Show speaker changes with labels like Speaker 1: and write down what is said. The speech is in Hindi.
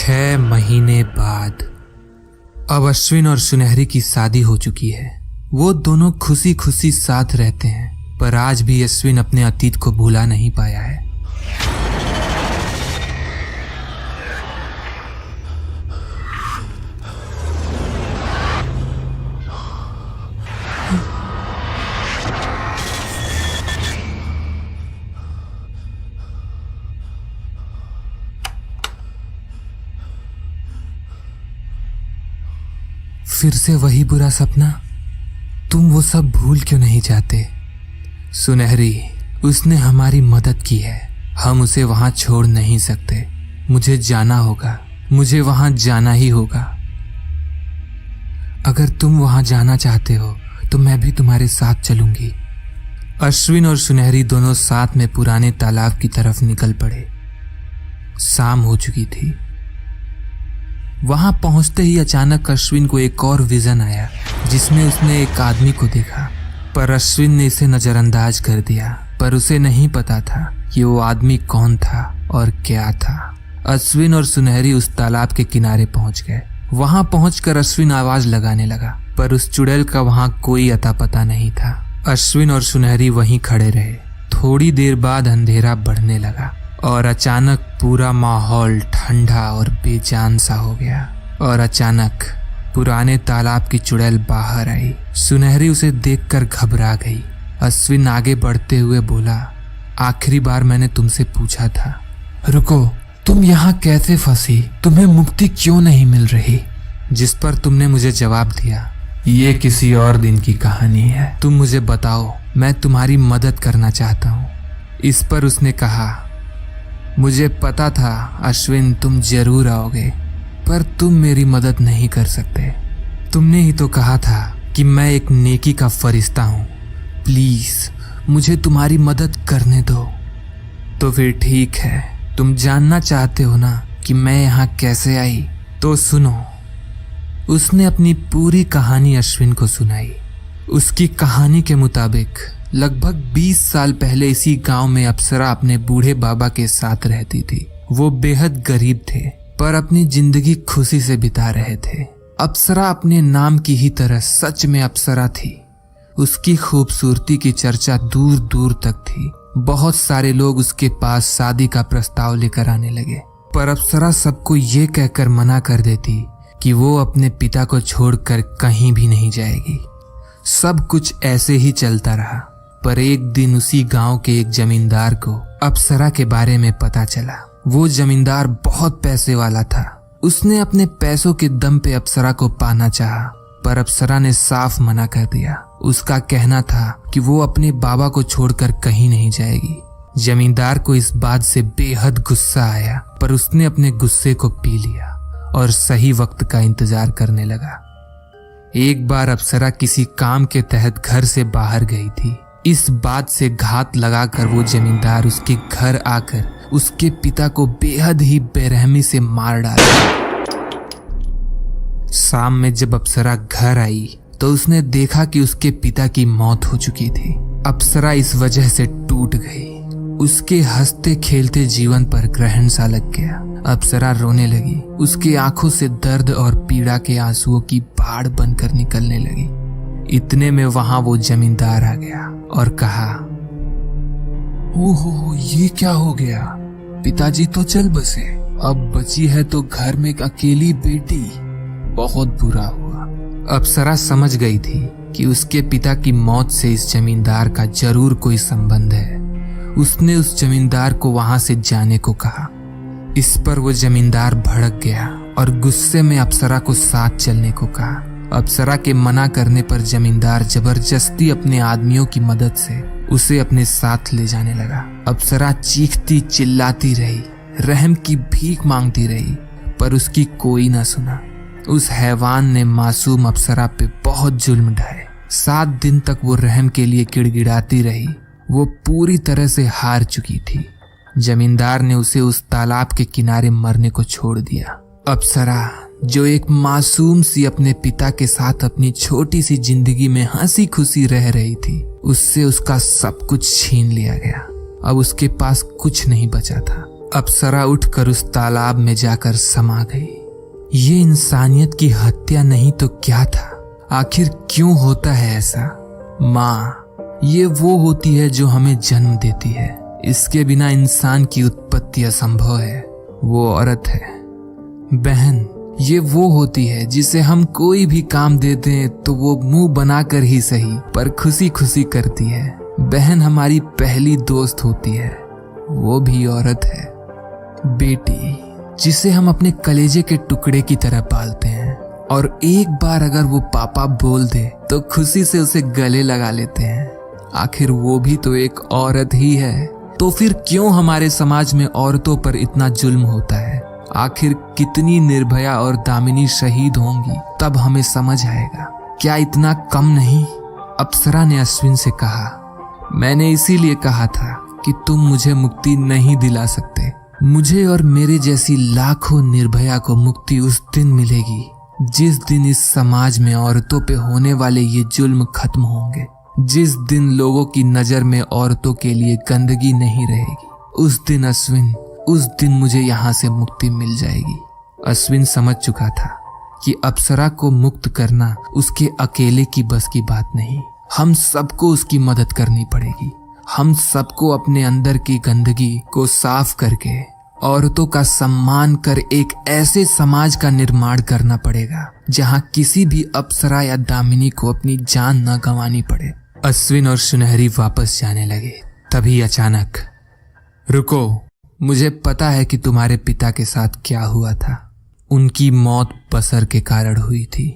Speaker 1: 6 महीने बाद अब अश्विन और सुनहरी की शादी हो चुकी है। वो दोनों खुशी खुशी साथ रहते हैं, पर आज भी अश्विन अपने अतीत को भुला नहीं पाया है। फिर से वही बुरा सपना। तुम वो सब भूल क्यों नहीं जाते? सुनहरी, उसने हमारी मदद की है, हम उसे वहां छोड़ नहीं सकते। मुझे जाना होगा, मुझे वहां जाना ही होगा। अगर तुम वहां जाना चाहते हो तो मैं भी तुम्हारे साथ चलूंगी। अश्विन और सुनहरी दोनों साथ में पुराने तालाब की तरफ निकल पड़े। शाम हो चुकी थी। वहां पहुंचते ही अचानक अश्विन को एक और विजन आया, जिसमें उसने एक आदमी को देखा, पर अश्विन ने इसे नजरअंदाज कर दिया। पर उसे नहीं पता था कि वो आदमी कौन था और क्या था। अश्विन और सुनहरी उस तालाब के किनारे पहुंच गए। वहां पहुंचकर अश्विन आवाज लगाने लगा, पर उस चुड़ैल का वहां कोई अता पता नहीं था। अश्विन और सुनहरी वहीं खड़े रहे। थोड़ी देर बाद अंधेरा बढ़ने लगा और अचानक पूरा माहौल ठंडा और बेजान सा हो गया। और अचानक पुराने तालाब की चुड़ैल बाहर आई। सुनहरी उसे देखकर घबरा गई। अश्विन आगे बढ़ते हुए बोला, आखिरी बार मैंने तुमसे पूछा था। रुको, तुम यहाँ कैसे फंसी? तुम्हें मुक्ति क्यों नहीं मिल रही? जिस पर तुमने मुझे जवाब दिया, ये किसी और दिन की कहानी है। तुम मुझे बताओ, मैं तुम्हारी मदद करना चाहता हूँ। इस पर उसने कहा, मुझे पता था अश्विन तुम जरूर आओगे, पर तुम मेरी मदद नहीं कर सकते। तुमने ही तो कहा था कि मैं एक नेकी का फरिश्ता हूँ। प्लीज मुझे तुम्हारी मदद करने दो। तो फिर ठीक है, तुम जानना चाहते हो ना कि मैं यहाँ कैसे आई? तो सुनो। उसने अपनी पूरी कहानी अश्विन को सुनाई। उसकी कहानी के मुताबिक लगभग 20 साल पहले इसी गांव में अप्सरा अपने बूढ़े बाबा के साथ रहती थी। वो बेहद गरीब थे, पर अपनी जिंदगी खुशी से बिता रहे थे। अप्सरा अपने नाम की ही तरह सच में अप्सरा थी। उसकी खूबसूरती की चर्चा दूर दूर तक थी। बहुत सारे लोग उसके पास शादी का प्रस्ताव लेकर आने लगे, पर अप्सरा सबको ये कहकर मना कर देती कि वो अपने पिता को छोड़कर कहीं भी नहीं जाएगी। सब कुछ ऐसे ही चलता रहा, पर एक दिन उसी गांव के एक जमींदार को अप्सरा के बारे में पता चला। वो जमींदार बहुत पैसे वाला था। उसने अपने पैसों के दम पे अप्सरा को पाना चाहा, पर अप्सरा ने साफ मना कर दिया। उसका कहना था कि वो अपने बाबा को छोड़कर कहीं नहीं जाएगी। जमींदार को इस बात से बेहद गुस्सा आया, पर उसने अपने गुस्से को पी लिया और सही वक्त का इंतजार करने लगा। एक बार अप्सरा किसी काम के तहत घर से बाहर गई थी। इस बात से घात लगाकर वो जमींदार उसके घर आकर उसके पिता को बेहद ही बेरहमी से मार डाला। शाम में जब अप्सरा घर आई तो उसने देखा कि उसके पिता की मौत हो चुकी थी। अप्सरा इस वजह से टूट गई। उसके हंसते खेलते जीवन पर ग्रहण सा लग गया। अप्सरा रोने लगी। उसकी आंखों से दर्द और पीड़ा के आंसुओं की बाढ़ बनकर निकलने लगी। इतने में वहां वो जमींदार आ गया और कहा, ओहो, ये क्या हो गया? पिताजी तो चल बसे, अब बची है तो घर में एक अकेली बेटी। बहुत बुरा हुआ। अप्सरा समझ गई थी कि उसके पिता की मौत से इस जमींदार का जरूर कोई संबंध है। उसने उस जमींदार को वहां से जाने को कहा। इस पर वो जमींदार भड़क गया और गुस्से में अप्सरा को साथ चलने को कहा। अप्सरा के मना करने पर जमींदार जबरदस्ती अपने आदमियों की मदद से उसे अपने साथ ले जाने लगा। अप्सरा चीखती चिल्लाती रही, रहम की भीख मांगती रही, पर उसकी कोई ना सुना। उस हैवान ने मासूम अप्सरा पे बहुत जुल्म ढाए। 7 दिन तक वो रहम के लिए गिड़गिड़ाती रही। वो पूरी तरह से हार चुकी थी। जमींदार ने उसे उस तालाब के किनारे मरने को छोड़ दिया। अप्सरा, जो एक मासूम सी अपने पिता के साथ अपनी छोटी सी जिंदगी में हंसी खुशी रह रही थी, उससे उसका सब कुछ छीन लिया गया। अब उसके पास कुछ नहीं बचा था। अप्सरा उठकर उस तालाब में जाकर समा गई। ये इंसानियत की हत्या नहीं तो क्या था? आखिर क्यों होता है ऐसा? माँ, ये वो होती है जो हमें जन्म देती है। इसके बिना इंसान की उत्पत्ति असंभव है। वो औरत है। बहन, ये वो होती है जिसे हम कोई भी काम दे दें तो वो मुंह बनाकर ही सही पर खुशी खुशी करती है। बहन हमारी पहली दोस्त होती है, वो भी औरत है। बेटी, जिसे हम अपने कलेजे के टुकड़े की तरह पालते हैं और एक बार अगर वो पापा बोल दे तो खुशी से उसे गले लगा लेते हैं। आखिर वो भी तो एक औरत ही है। तो फिर क्यों हमारे समाज में औरतों पर इतना जुल्म होता है? आखिर कितनी निर्भया और दामिनी शहीद होंगी, तब हमें समझ आएगा। क्या इतना कम नहीं? अप्सरा ने अश्विन से कहा, मैंने इसीलिए कहा था कि तुम मुझे मुक्ति नहीं दिला सकते। मुझे और मेरे जैसी लाखों निर्भया को मुक्ति उस दिन मिलेगी जिस दिन इस समाज में औरतों पे होने वाले ये जुल्म खत्म होंगे। जिस दिन लोगों की नजर में औरतों के लिए गंदगी नहीं रहेगी, उस दिन अश्विन, उस दिन मुझे यहाँ से मुक्ति मिल जाएगी। अश्विन समझ चुका था कि अप्सरा को मुक्त करना उसके अकेले की बस की बात नहीं। हम सबको उसकी मदद करनी पड़ेगी। हम सबको अपने अंदर की गंदगी को साफ करके औरतों का सम्मान कर एक ऐसे समाज का निर्माण करना पड़ेगा जहाँ किसी भी अप्सरा या दामिनी को अपनी जान न गंवानी पड़े। अश्विन और सुनहरी वापस जाने लगे। तभी अचानक, रुको, मुझे पता है कि तुम्हारे पिता के साथ क्या हुआ था। उनकी मौत बसर के कारण हुई थी।